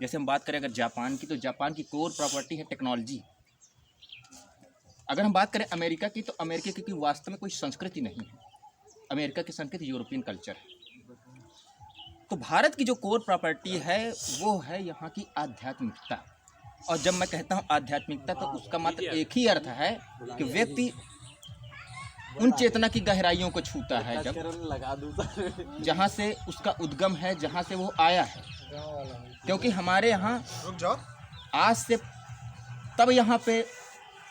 जैसे हम बात करें अगर जापान की, तो जापान की कोर प्रॉपर्टी है टेक्नोलॉजी। अगर हम बात करें अमेरिका की, तो अमेरिका की वास्तव में कोई संस्कृति नहीं है। अमेरिका की संस्कृति यूरोपियन कल्चर है। तो भारत की जो कोर प्रॉपर्टी है वो है यहाँ की आध्यात्मिकता। और जब मैं कहता हूँ आध्यात्मिकता, तो उसका मात्र एक ही अर्थ है कि व्यक्ति उन चेतना की गहराइयों को छूता है, जब जहाँ से उसका उद्गम है, जहाँ से वो आया है। क्योंकि हमारे यहाँ आज से तब यहाँ पे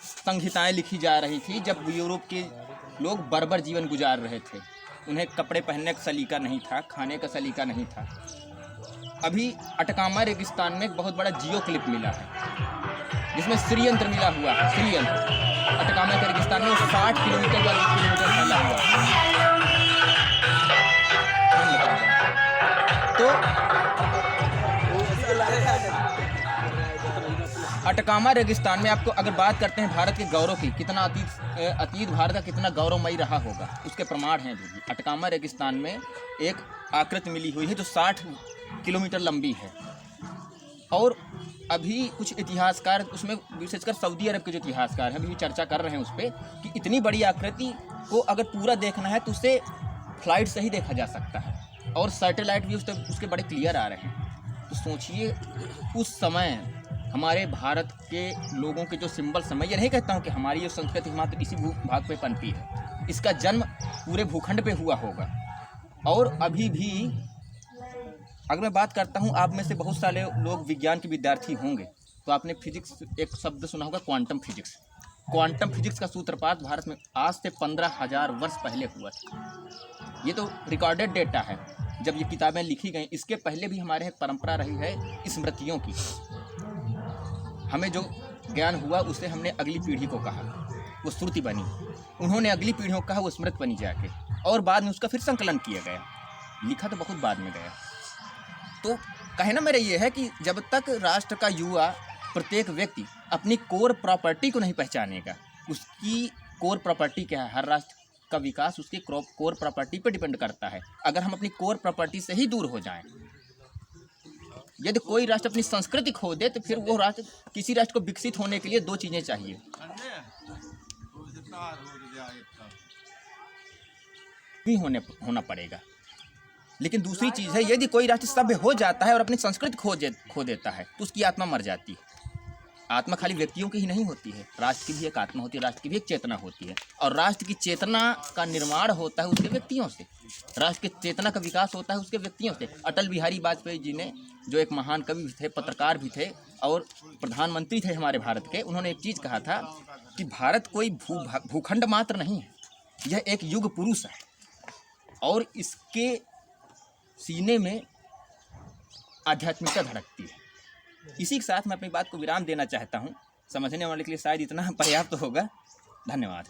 संहिताएं लिखी जा रही थी जब यूरोप के लोग बर्बर जीवन गुजार रहे थे। उन्हें कपड़े पहनने का सलीका नहीं था, खाने का सलीका नहीं था। अभी अटकामा रेगिस्तान में एक बहुत बड़ा जियो क्लिप मिला है जिसमें श्रीयंत्र मिला हुआ है। श्रीयंत्र अटकामा के रेगिस्तान में 60 किलोमीटर फैला हुआ है। तो अटकामा रेगिस्तान में आपको अगर बात करते हैं भारत के गौरव की, कितना अतीत भारत का कितना गौरवमयी रहा होगा, उसके प्रमाण हैं। भी अटकामा रेगिस्तान में एक आकृति मिली हुई है जो 60 किलोमीटर लंबी है। और अभी कुछ इतिहासकार, उसमें विशेषकर सऊदी अरब के जो इतिहासकार हैं, अभी भी चर्चा कर रहे हैं उस पर कि इतनी बड़ी आकृति को अगर पूरा देखना है तो उसे फ्लाइट से ही देखा जा सकता है, और सैटेलाइट भी उसके बड़े क्लियर आ रहे हैं। तो सोचिए उस समय हमारे भारत के लोगों के जो सिंबल समय, ये नहीं कहता हूँ कि हमारी जो संस्कृति मात्र इसी भूभाग पे पनपी है, इसका जन्म पूरे भूखंड पे हुआ होगा। और अभी भी अगर मैं बात करता हूँ, आप में से बहुत सारे लोग विज्ञान के विद्यार्थी होंगे, तो आपने फिजिक्स एक शब्द सुना होगा, क्वांटम फिजिक्स। क्वांटम फिजिक्स का सूत्रपात भारत में आज से 15,000 वर्ष पहले हुआ था। ये तो रिकॉर्डेड डेटा है जब ये किताबें लिखी गई। इसके पहले भी हमारे यहाँ परंपरा रही है स्मृतियों की। हमें जो ज्ञान हुआ उसे हमने अगली पीढ़ी को कहा, वो श्रुति बनी। उन्होंने अगली पीढ़ियों को कहा, वो स्मृति बनी जाके, और बाद में उसका फिर संकलन किया गया। लिखा तो बहुत बाद में गया। तो कहना मेरा ये है कि जब तक राष्ट्र का युवा, प्रत्येक व्यक्ति अपनी कोर प्रॉपर्टी को नहीं पहचानेगा, उसकी कोर प्रॉपर्टी क्या है, हर राष्ट्र का विकास उसकी कोर प्रॉपर्टी पर डिपेंड करता है। अगर हम अपनी कोर प्रॉपर्टी से ही दूर हो जाएं, यदि कोई राष्ट्र अपनी संस्कृति खो दे, तो फिर वो राष्ट्र, किसी राष्ट्र को विकसित होने के लिए दो चीज़ें चाहिए। भी होना पड़ेगा। लेकिन दूसरी चीज़ है, यदि कोई राष्ट्र सभ्य हो जाता है और अपनी संस्कृति खो देता है, तो उसकी आत्मा मर जाती है। आत्मा खाली व्यक्तियों की ही नहीं होती है, राष्ट्र की भी एक आत्मा होती है, राष्ट्र की भी एक चेतना होती है। और राष्ट्र की चेतना का निर्माण होता है उसके व्यक्तियों से, राष्ट्र की चेतना का विकास होता है उसके व्यक्तियों से। अटल बिहारी वाजपेयी जी ने, जो एक महान कवि भी थे, पत्रकार भी थे और प्रधानमंत्री थे हमारे भारत के, उन्होंने एक चीज़ कहा था कि भारत कोई भूखंड मात्र नहीं है, यह एक युग पुरुष है, और इसके सीने में आध्यात्मिकता धड़कती है। इसी के साथ मैं अपनी बात को विराम देना चाहता हूँ। समझने वाले के लिए शायद इतना पर्याप्त होगा। धन्यवाद।